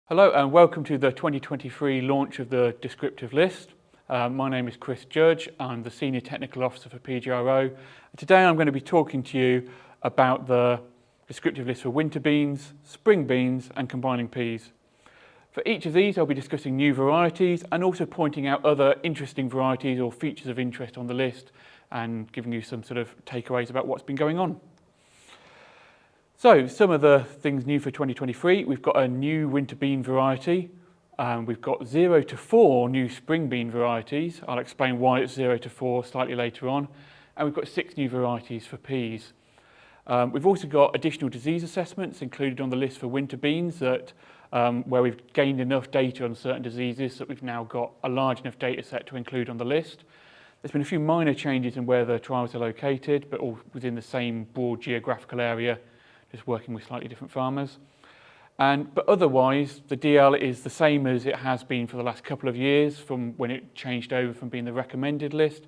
Hello and welcome to the 2023 launch of the Descriptive List. My name is Chris Judge, I'm the Senior Technical Officer for PGRO. Today I'm going to be talking to you about the descriptive list for winter beans, spring beans and combining peas. For each of these I'll be discussing new varieties and also pointing out other interesting varieties or features of interest on the list and giving you some sort of takeaways about what's been going on. So some of the things new for 2023, we've got a new winter bean variety. We've got 0 to 4 new spring bean varieties. I'll explain why it's 0 to 4 slightly later on. And we've got 6 new varieties for peas. We've also got additional disease assessments included on the list for winter beans that where we've gained enough data on certain diseases that we've now got a large enough data set to include on the list. There's been a few minor changes in where the trials are located, but all within the same broad geographical area, just working with slightly different farmers. But otherwise, the DL is the same as it has been for the last couple of years from when it changed over from being the recommended list.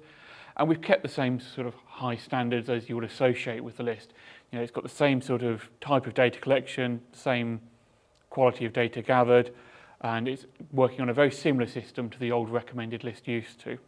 And we've kept the same sort of high standards as you would associate with the list. You know, it's got the same sort of type of data collection, same quality of data gathered, and it's working on a very similar system to the old recommended list used to. In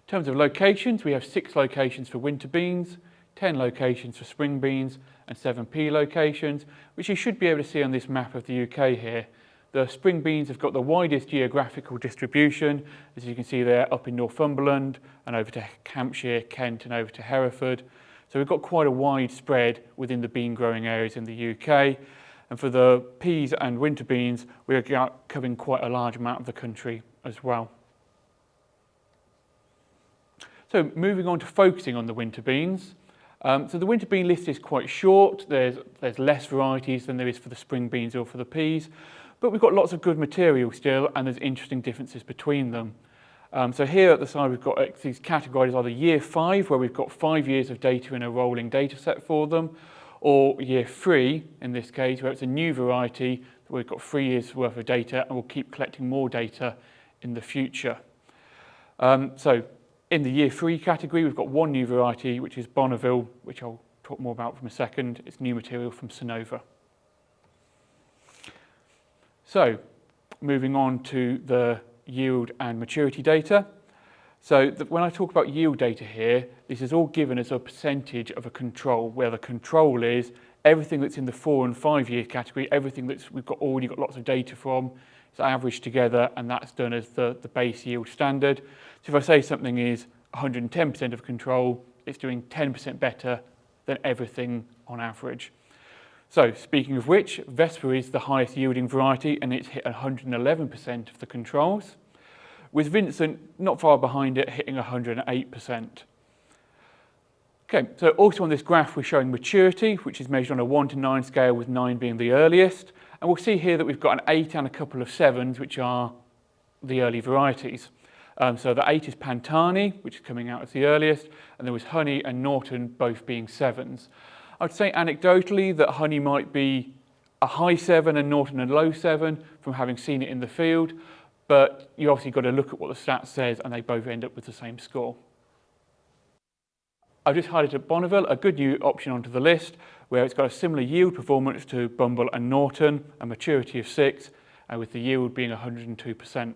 terms of locations, we have 6 locations for winter beans, 10 locations for spring beans and 7 pea locations, which you should be able to see on this map of the UK here. The spring beans have got the widest geographical distribution, as you can see there, up in Northumberland and over to Hampshire, Kent and over to Hereford. So we've got quite a wide spread within the bean growing areas in the UK. And for the peas and winter beans, we are covering quite a large amount of the country as well. So moving on to focusing on the winter beans. So the winter bean list is quite short. There's less varieties than there is for the spring beans or for the peas, but we've got lots of good material still and there's interesting differences between them. So here at the side we've got these categories, either year 5 where we've got 5 years of data in a rolling data set for them, or year 3 in this case where it's a new variety where we've got 3 years worth of data and we'll keep collecting more data in the future. So in the year 3 category, we've got 1 new variety, which is Bonneville, which I'll talk more about from a second. It's new material from Sonova. So moving on to the yield and maturity data. So when I talk about yield data here, this is all given as a percentage of a control, where the control is everything that's in the 4 and 5 year category, everything that's we've got already got lots of data from. It's averaged together and that's done as the base yield standard. So if I say something is 110% of control, it's doing 10% better than everything on average. So speaking of which, Vespa is the highest yielding variety and it's hit 111% of the controls, with Vincent not far behind it hitting 108%. Okay, so also on this graph we're showing maturity, which is measured on a 1 to 9 scale, with 9 being the earliest. And we'll see here that we've got an 8 and a couple of 7s, which are the early varieties. So the 8 is Pantani, which is coming out as the earliest, and there was Honey and Norton both being 7s. I'd say anecdotally that Honey might be a high 7 and Norton a low 7 from having seen it in the field, but you obviously got to look at what the stats says and they both end up with the same score. I've just highlighted Bonneville, a good new option onto the list, where it's got a similar yield performance to Bumble and Norton, a maturity of 6, with the yield being 102%.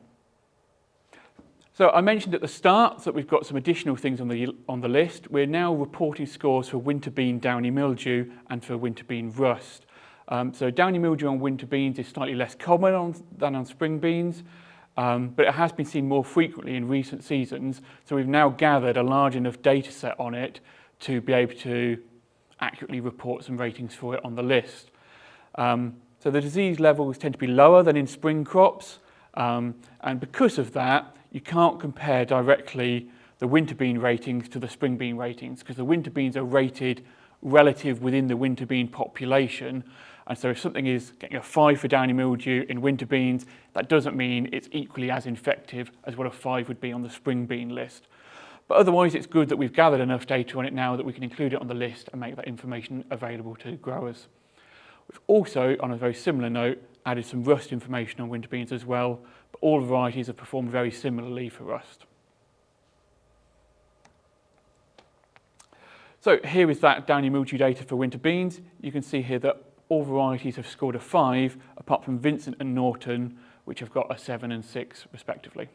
So I mentioned at the start that we've got some additional things on the list. We're now reporting scores for winter bean downy mildew and for winter bean rust. So downy mildew on winter beans is slightly less common than on spring beans, but it has been seen more frequently in recent seasons. So we've now gathered a large enough data set on it to be able to accurately report some ratings for it on the list. So the disease levels tend to be lower than in spring crops, and because of that, you can't compare directly the winter bean ratings to the spring bean ratings, because the winter beans are rated relative within the winter bean population. And so if something is getting a 5 for downy mildew in winter beans, that doesn't mean it's equally as infective as what a 5 would be on the spring bean list. But otherwise, it's good that we've gathered enough data on it now that we can include it on the list and make that information available to growers. We've also, on a very similar note, added some rust information on winter beans as well, but all varieties have performed very similarly for rust. So here is that downy mildew data for winter beans. You can see here that all varieties have scored a 5, apart from Vincent and Norton, which have got a 7 and 6 respectively.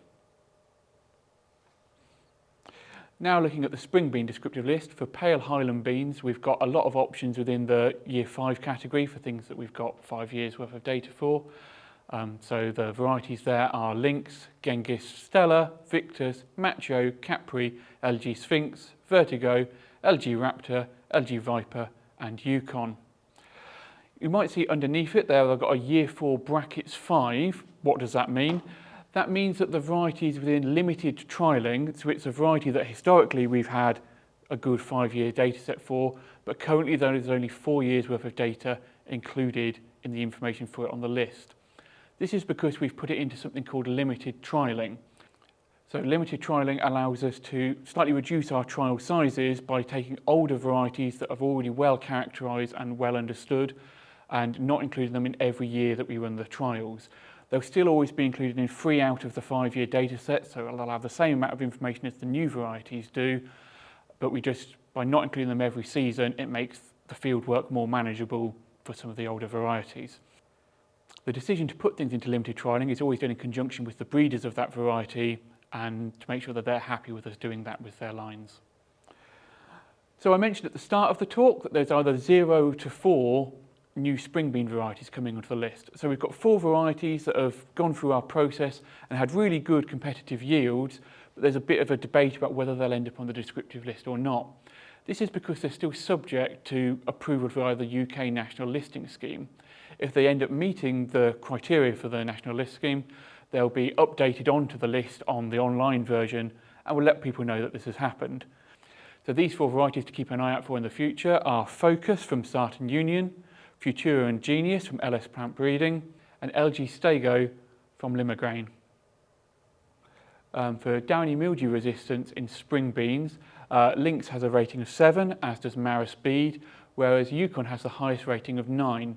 Now looking at the spring bean descriptive list, for pale Highland beans, we've got a lot of options within the year 5 category for things that we've got 5 years worth of data for. So the varieties there are Lynx, Genghis, Stella, Victus, Macho, Capri, LG Sphinx, Vertigo, LG Raptor, LG Viper and Yukon. You might see underneath it there I've got a year 4 brackets 5. What does that mean? That means that the varieties within limited trialling, so it's a variety that historically we've had a good 5-year data set for, but currently there's only 4 years worth of data included in the information for it on the list. This is because we've put it into something called limited trialling. So limited trialling allows us to slightly reduce our trial sizes by taking older varieties that are already well characterised and well understood and not including them in every year that we run the trials. They'll still always be included in 3 out of the 5-year data set, so they'll have the same amount of information as the new varieties do, but by not including them every season, it makes the field work more manageable for some of the older varieties. The decision to put things into limited trialling is always done in conjunction with the breeders of that variety and to make sure that they're happy with us doing that with their lines. So I mentioned at the start of the talk that there's either 0 to 4 new spring bean varieties coming onto the list. So we've got 4 varieties that have gone through our process and had really good competitive yields, but there's a bit of a debate about whether they'll end up on the descriptive list or not. This is because they're still subject to approval via the UK National Listing Scheme. If they end up meeting the criteria for the National List Scheme, they'll be updated onto the list on the online version and will let people know that this has happened. So these 4 varieties to keep an eye out for in the future are Focus from Sarton Union, Futura and Genius from LS Plant Breeding, and LG Stego from Limagrain. For downy mildew resistance in spring beans, Lynx has a rating of 7, as does Mara Speed, whereas Yukon has the highest rating of 9.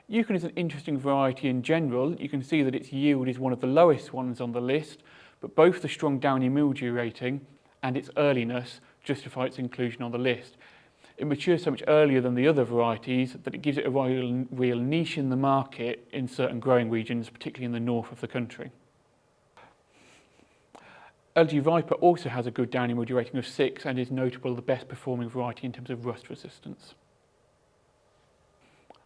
Yukon is an interesting variety in general. You can see that its yield is one of the lowest ones on the list, but both the strong downy mildew rating and its earliness justify its inclusion on the list. It matures so much earlier than the other varieties that it gives it a real niche in the market in certain growing regions, particularly in the north of the country. LG Viper also has a good downy mildew rating of 6 and is notable the best performing variety in terms of rust resistance.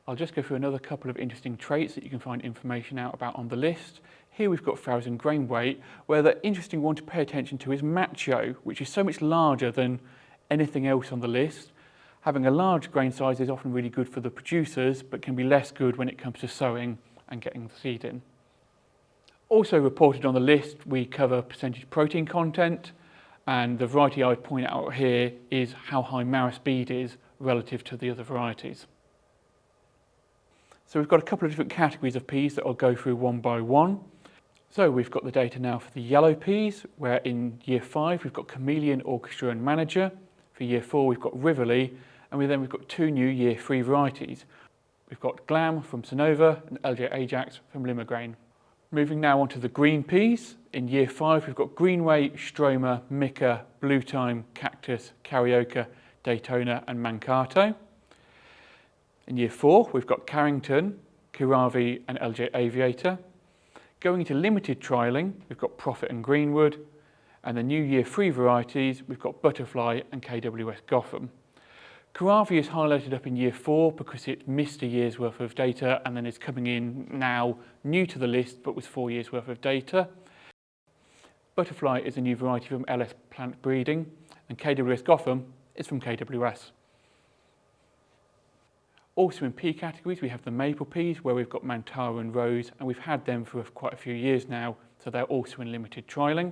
I'll just go through another couple of interesting traits that you can find information out about on the list. Here we've got 1000 grain weight, where the interesting one to pay attention to is Macho, which is so much larger than anything else on the list. Having a large grain size is often really good for the producers, but can be less good when it comes to sowing and getting the seed in. Also reported on the list, we cover percentage protein content, and the variety I would point out here is how high Mara Speed is relative to the other varieties. So we've got a couple of different categories of peas that I'll go through one by one. So we've got the data now for the yellow peas, where in year 5 we've got Chameleon, Orchestra and Manager. For year 4 we've got Rivoli, and we've got 2 new year 3 varieties. We've got Glam from Sonova and LJ Ajax from Limagrain. Moving now on to the green peas. In year 5 we've got Greenway, Stroma, Mika, Blue Time, Cactus, Carioca, Daytona and Mankato. In year 4 we've got Carrington, Kiravi and LJ Aviator. Going into limited trialling we've got Prophet and Greenwood, and the new year 3 varieties we've got Butterfly and KWS Gotham. Kiravi is highlighted up in year 4 because it missed a year's worth of data and then is coming in now new to the list but with 4 years worth of data. Butterfly is a new variety from LS Plant Breeding, and KWS Gotham is from KWS. Also in pea categories we have the maple peas, where we've got Mantara and Rose, and we've had them for quite a few years now, so they're also in limited trialling.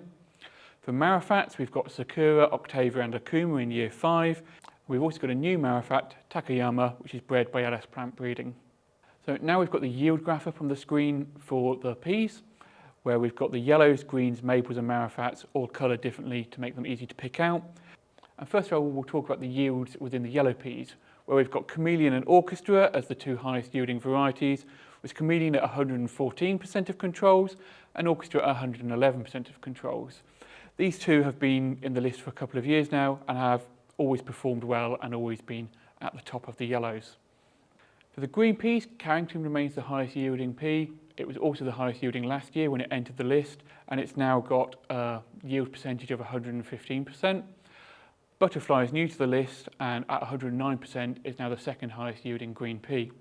For Marifats we've got Sakura, Octavia and Akuma in year 5. We've also got a new Marifat, Takayama, which is bred by LS Plant Breeding. So now we've got the yield graph up on the screen for the peas, where we've got the yellows, greens, maples and Marifats all coloured differently to make them easy to pick out. And first of all we'll talk about the yields within the yellow peas, where we've got Chameleon and Orchestra as the 2 highest yielding varieties, with Chameleon at 114% of controls and Orchestra at 111% of controls. These 2 have been in the list for a couple of years now and have always performed well and always been at the top of the yellows. For the green peas, Carrington remains the highest yielding pea. It was also the highest yielding last year when it entered the list, and it's now got a yield percentage of 115%. Butterfly is new to the list, and at 109% is now the second highest yielding green pea.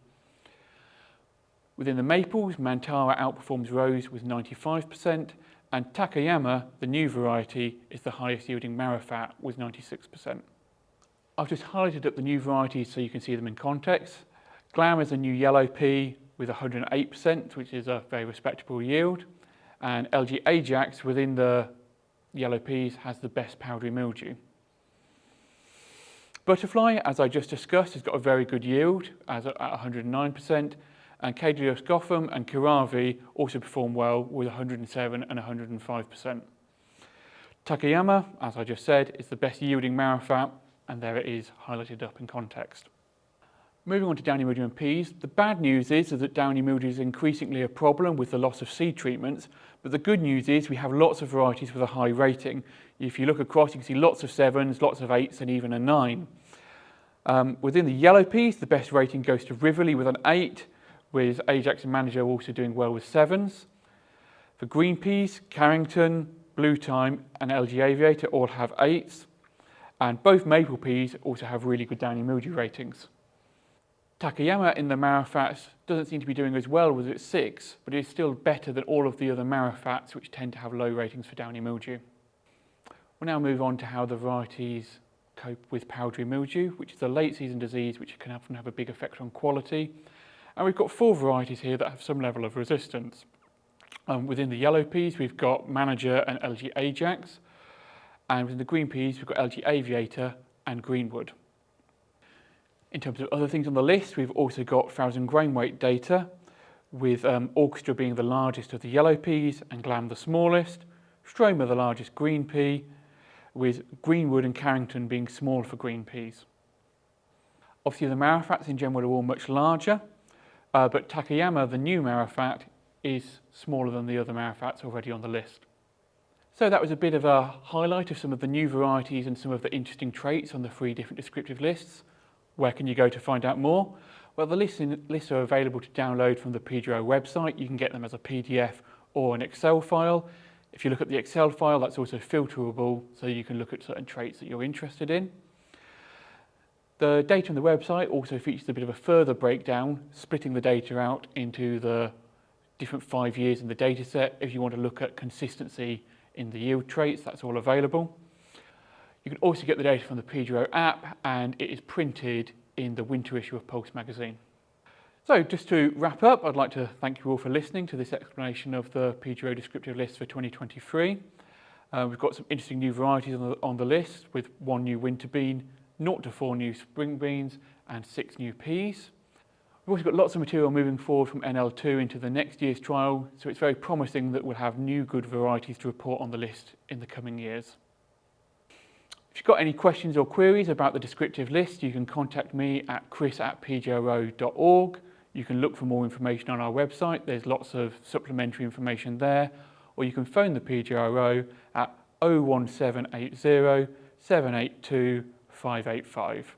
Within the maples, Mantara outperforms Rose with 95%, and Takayama, the new variety, is the highest yielding Marifat with 96%. I've just highlighted up the new varieties so you can see them in context. Glam is a new yellow pea with 108%, which is a very respectable yield. And LG Ajax within the yellow peas has the best powdery mildew. Butterfly, as I just discussed, has got a very good yield at 109%. And Cadelios Gotham and Kiravi also perform well with 107 and 105%. Takayama, as I just said, is the best yielding Marifat, and there it is highlighted up in context. Moving on to downy mildew and peas, the bad news is that downy mildew is increasingly a problem with the loss of seed treatments, but the good news is we have lots of varieties with a high rating. If you look across, you can see lots of 7s, lots of 8s, and even a 9. Within the yellow peas, the best rating goes to Rivoli with an 8, with Ajax and Manager also doing well with 7s. For green peas, Carrington, Blue Time, and LG Aviator all have 8s, and both maple peas also have really good downy mildew ratings. Takayama in the Marifats doesn't seem to be doing as well with its 6, but it is still better than all of the other Marifats, which tend to have low ratings for downy mildew. We'll now move on to how the varieties cope with powdery mildew, which is a late season disease which can often have a big effect on quality. And we've got 4 varieties here that have some level of resistance. Within the yellow peas, we've got Manager and LG Ajax. And within the green peas, we've got LG Aviator and Greenwood. In terms of other things on the list, we've also got 1,000 grain weight data, with Orchestra being the largest of the yellow peas and Glam the smallest, Stroma the largest green pea, with Greenwood and Carrington being small for green peas. Obviously the Marifats in general are all much larger, but Takayama, the new Marifat, is smaller than the other Marifats already on the list. So that was a bit of a highlight of some of the new varieties and some of the interesting traits on the 3 different descriptive lists. Where can you go to find out more? Well, the lists are available to download from the PGRO website. You can get them as a PDF or an Excel file. If you look at the Excel file, that's also filterable, so you can look at certain traits that you're interested in. The data on the website also features a bit of a further breakdown, splitting the data out into the different 5 years in the data set. If you want to look at consistency in the yield traits, that's all available. You can also get the data from the PGRO app, and it is printed in the winter issue of Pulse magazine. So just to wrap up, I'd like to thank you all for listening to this explanation of the PGRO descriptive list for 2023. We've got some interesting new varieties on the list, with 1 new winter bean, 0 to 4 new spring beans, and 6 new peas. We've also got lots of material moving forward from NL2 into the next year's trial, so it's very promising that we'll have new good varieties to report on the list in the coming years. If you've got any questions or queries about the descriptive list, you can contact me at chris@pgro.org. You can look for more information on our website. There's lots of supplementary information there, or you can phone the PGRO at 01780 782 585.